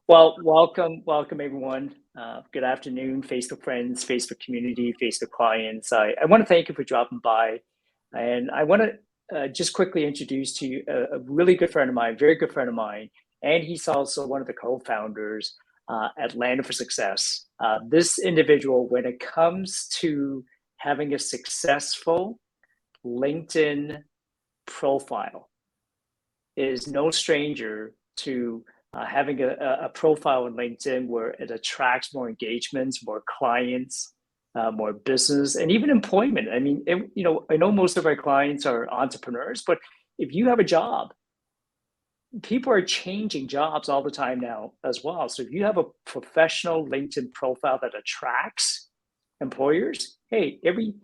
Well, welcome everyone. Good afternoon, Facebook friends, Facebook community, Facebook clients. I want to thank you for dropping by, and I want to just quickly introduce to you a really good friend of mine, very good friend of mine, and he's also one of the co-founders at Land for Success. This individual, when it comes to having a successful LinkedIn profile, is no stranger to having a profile on LinkedIn where it attracts more engagements, more clients, more business, and even employment. I mean, I know most of our clients are entrepreneurs, but if you have a job, people are changing jobs all the time now as well. So if you have a professional LinkedIn profile that attracts employers, hey, every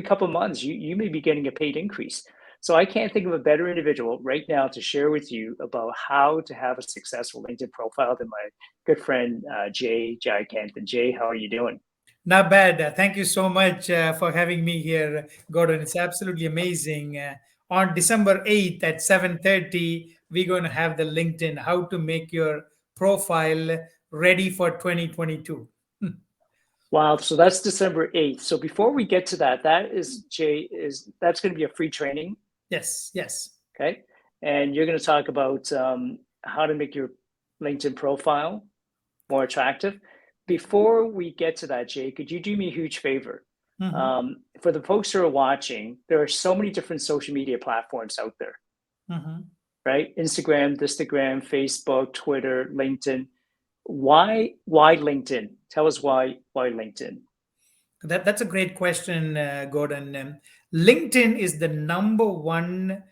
couple of months, you may be getting a paid increase. So I can't think of a better individual right now to share with you about how to have a successful LinkedIn profile than my good friend Jeyakanthan. Jay, how are you doing? Not bad. Thank you so much for having me here, Gordon. It's absolutely amazing. On December 8th at 7:30, we're going to have the LinkedIn, how to make your profile ready for 2022. Wow, so that's December 8th. So before we get to that, that's going to be a free training. Yes, yes. Okay. And you're going to talk about how to make your LinkedIn profile more attractive. Before we get to that, Jay, could you do me a huge favor? For the folks who are watching, there are so many different social media platforms out there, right? Instagram, Facebook, Twitter, LinkedIn. Why LinkedIn? Tell us why LinkedIn. That's a great question, Gordon. LinkedIn is the number one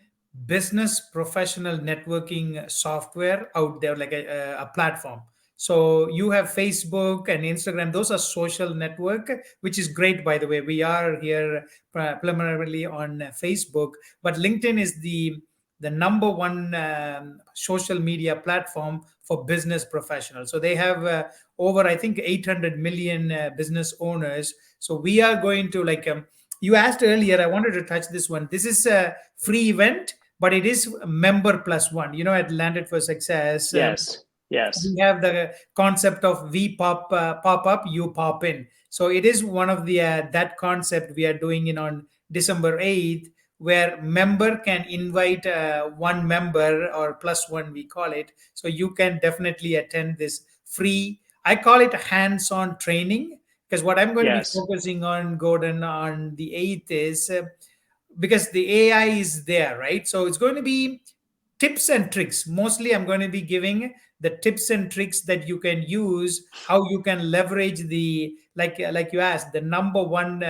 business professional networking software out there, like a platform. So you have Facebook and Instagram; those are social network, which is great, by the way. We are here preliminarily on Facebook, but LinkedIn is the number one social media platform for business professionals. So they have over, I think, 800 million business owners. So we are going to you asked earlier, I wanted to touch this one. This is a free event, but it is member plus one. At Landed for Success. Yes. We have the concept of we pop up, you pop in. So it is one of the that concept we are doing in on December 8th, where member can invite one member or plus one, we call it. So you can definitely attend this free, I call it hands-on training, because what I'm going to be Yes. focusing on, Gordon, on the 8th is because the AI is there, right? So it's going to be tips and tricks. Mostly I'm going to be giving the tips and tricks that you can use, how you can leverage the, like you asked, the number one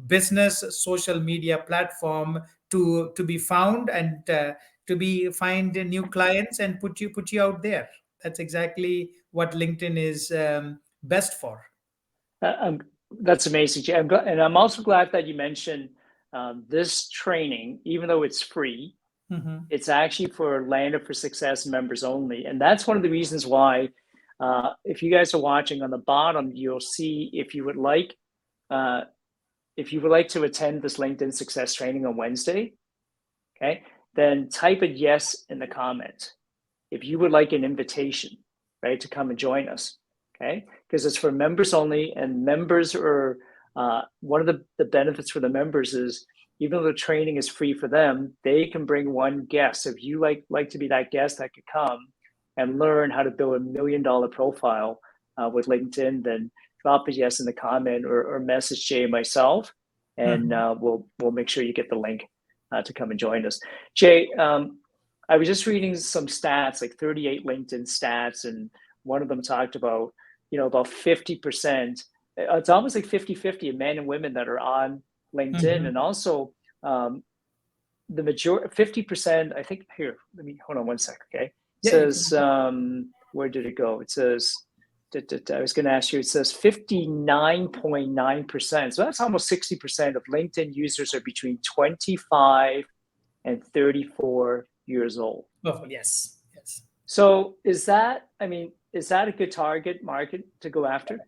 business social media platform to be found and to be find new clients and put you out there. That's exactly what LinkedIn is best for. Um, that's amazing, Jay. And I'm also glad that you mentioned this training, even though it's free, it's actually for Land for Success members only. And that's one of the reasons why, if you guys are watching on the bottom, you'll see if you would like to attend this LinkedIn Success training on Wednesday, okay, then type a yes in the comment if you would like an invitation, right, to come and join us, okay? Because it's for members only, and members are one of the benefits for the members is even though the training is free for them, they can bring one guest. If you like to be that guest that could come and learn how to build $1 million profile with LinkedIn, then drop a yes in the comment or message Jay and myself, and we'll make sure you get the link to come and join us. Jay, I was just reading some stats, like 38 LinkedIn stats, and one of them talked about, about 50%. It's almost like 50-50 of men and women that are on LinkedIn. And also the majority, 50%, I think, here, let me, hold on one sec, okay? It says, where did it go? It says, I was going to ask you, it says 59.9%. So that's almost 60% of LinkedIn users are between 25 and 34 years old. Oh, yes. So is that a good target market to go after?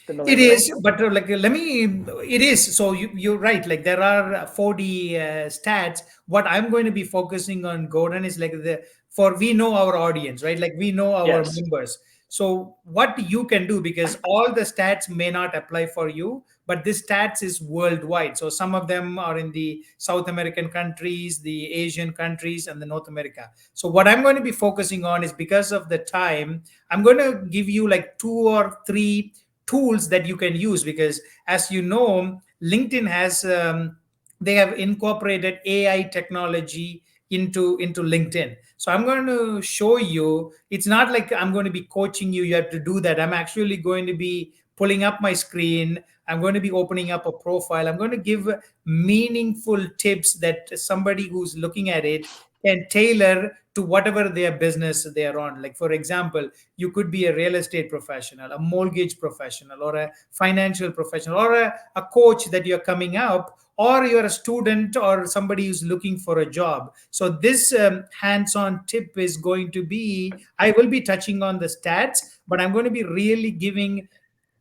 It is, but it is. So you're right. Like there are 40 stats. What I'm going to be focusing on, Gordon, is we know our audience, right? Like we know our members. So what you can do, because all the stats may not apply for you, but this stats is worldwide. So some of them are in the South American countries, the Asian countries, and the North America. So what I'm going to be focusing on is, because of the time, I'm going to give you like 2 or 3 tools that you can use, because as you know, LinkedIn has they have incorporated AI technology into LinkedIn. So I'm going to show you. It's not like I'm going to be coaching you have to do that. I'm actually going to be pulling up my screen. I'm going to be opening up a profile. I'm going to give meaningful tips that somebody who's looking at it can tailor to whatever their business they are on. Like, for example, you could be a real estate professional, a mortgage professional, or a financial professional, or a coach that you're coming up, or you're a student or somebody who's looking for a job. So this hands-on tip is going to be, I will be touching on the stats, but I'm going to be really giving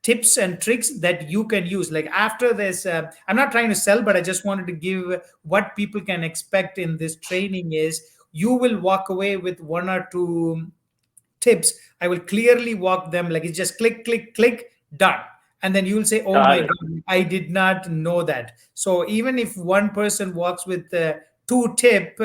tips and tricks that you can use. Like, after this, I'm not trying to sell, but I just wanted to give what people can expect in this training is, you will walk away with 1 or 2 tips. I will clearly walk them, like it's just click, click, click, done. And then you'll say, oh Got my it. God, I did not know that. So even if one person walks with 2 tip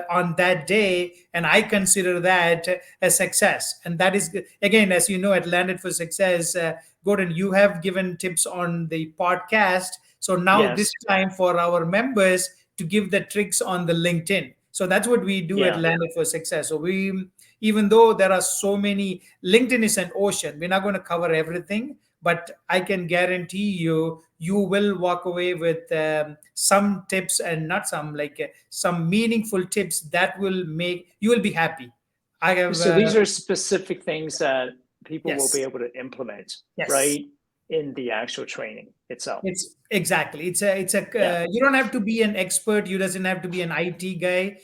on that day, and I consider that a success. And that is, again, as you know, at Landed for Success, Gordon, you have given tips on the podcast. So now this Yes. time for our members to give the tricks on the LinkedIn. So that's what we do at Yeah. Landed for Success. So we, even though there are so many, LinkedIn is an ocean. We're not going to cover everything, but I can guarantee you, you will walk away with some tips, and not some, like some meaningful tips that will make you will be happy. I have So these are specific things that people will be yes, able to implement, yes. right, in the actual training itself. It's exactly. It's a. Yeah. You don't have to be an expert. You doesn't have to be an IT guy.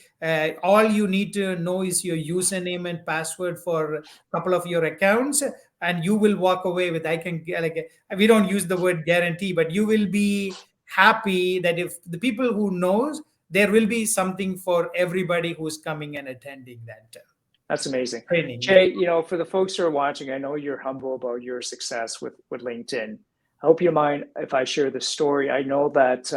All you need to know is your username and password for a couple of your accounts, and you will walk away with. I can like, we don't use the word guarantee, but you will be happy that if the people who knows, there will be something for everybody who's coming and attending that That's amazing. training. Yeah. Jay, for the folks who are watching, I know you're humble about your success with LinkedIn. I hope you don't mind if I share the story. I know that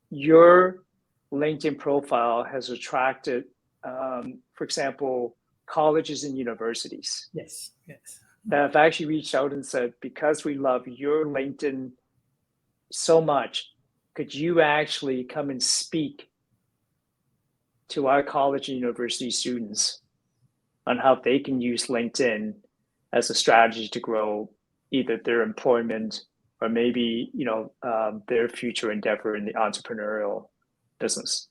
your LinkedIn profile has attracted, for example, colleges and universities Yes. Yes. that have actually reached out and said, because we love your LinkedIn so much, could you actually come and speak to our college and university students on how they can use LinkedIn as a strategy to grow either their employment or maybe their future endeavor in the entrepreneurial business.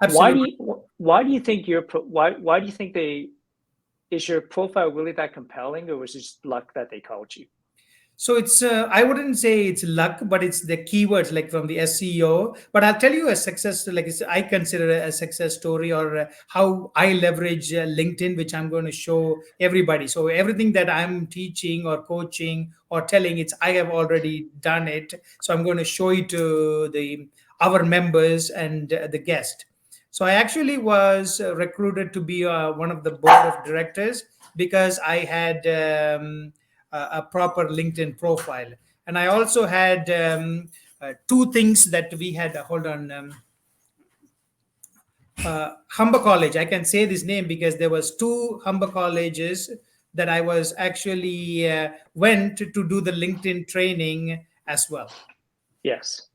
Absolutely. Why do you think why do you think is your profile really that compelling, or was it just luck that they called you? So it's I wouldn't say it's luck, but it's the keywords like from the SEO. But I'll tell you a success, like I consider a success story, or how I leverage LinkedIn, which I'm going to show everybody. So everything that I'm teaching or coaching or telling, it's I have already done it. So I'm going to show it to the our members and the guest. So I actually was recruited to be one of the board of directors, because I had. A proper LinkedIn profile. And I also had 2 things that we had. Hold on. Humber College. I can say this name because there was 2 Humber colleges that I was actually went to do the LinkedIn training as well. Yes.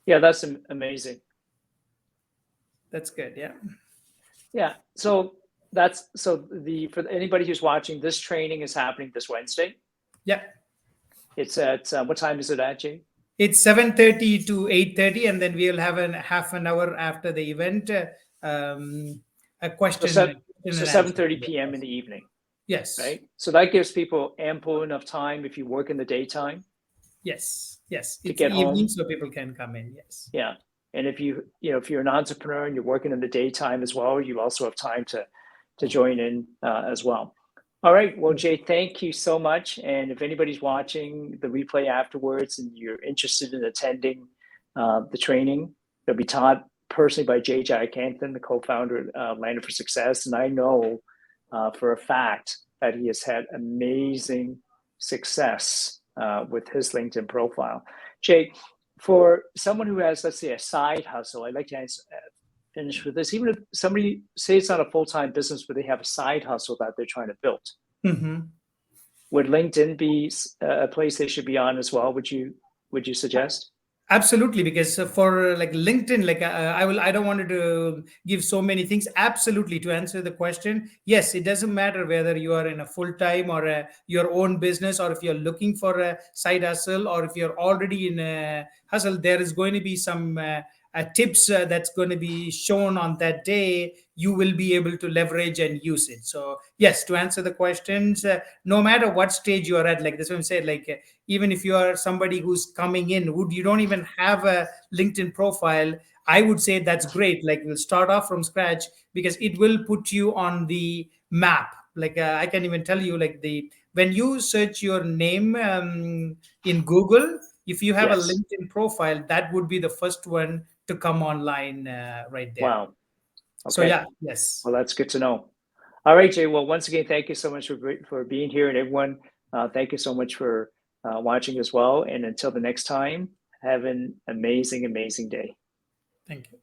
Yeah, that's amazing. That's good. Yeah. Yeah. So for anybody who's watching, this training is happening this Wednesday. Yeah. It's at what time is it at, Jay? It's 7:30 to 8:30, and then we'll have a half an hour after the event. A question. So 7:30 p.m. in the evening. Yes. Right. So that gives people ample enough time if you work in the daytime. Yes. Yes. To It's get evening, home, so people can come in. Yes. Yeah. And if you're an entrepreneur and you're working in the daytime as well, you also have time to join in as well. All right. Well, Jay, thank you so much. And if anybody's watching the replay afterwards and you're interested in attending the training, it'll be taught personally by Jeyakanthan, the co-founder of Landed for Success. And I know for a fact that he has had amazing success with his LinkedIn profile. Jay, for someone who has, let's say, a side hustle, I'd like to finish with this. Even if somebody, say it's not a full-time business, but they have a side hustle that they're trying to build, would LinkedIn be a place they should be on as well? Would you suggest? Absolutely, because for like LinkedIn, like I don't want to give so many things. Absolutely, to answer the question, yes, it doesn't matter whether you are in a full time or your own business, or if you're looking for a side hustle, or if you're already in a hustle. There is going to be some tips that's going to be shown on that day. You will be able to leverage and use it. So yes, to answer the questions, no matter what stage you are at, like this one said, like even if you are somebody who's coming in, you don't even have a LinkedIn profile, I would say that's great. Like we'll start off from scratch, because it will put you on the map. Like I can even tell you, like when you search your name in Google, if you have a Yes. LinkedIn profile, that would be the first one to come online right there. Wow. Okay. So yeah, yes. Well, that's good to know. All right, Jay. Well, once again, thank you so much for being here, and everyone, thank you so much for watching as well. And until the next time, have an amazing, amazing day. Thank you.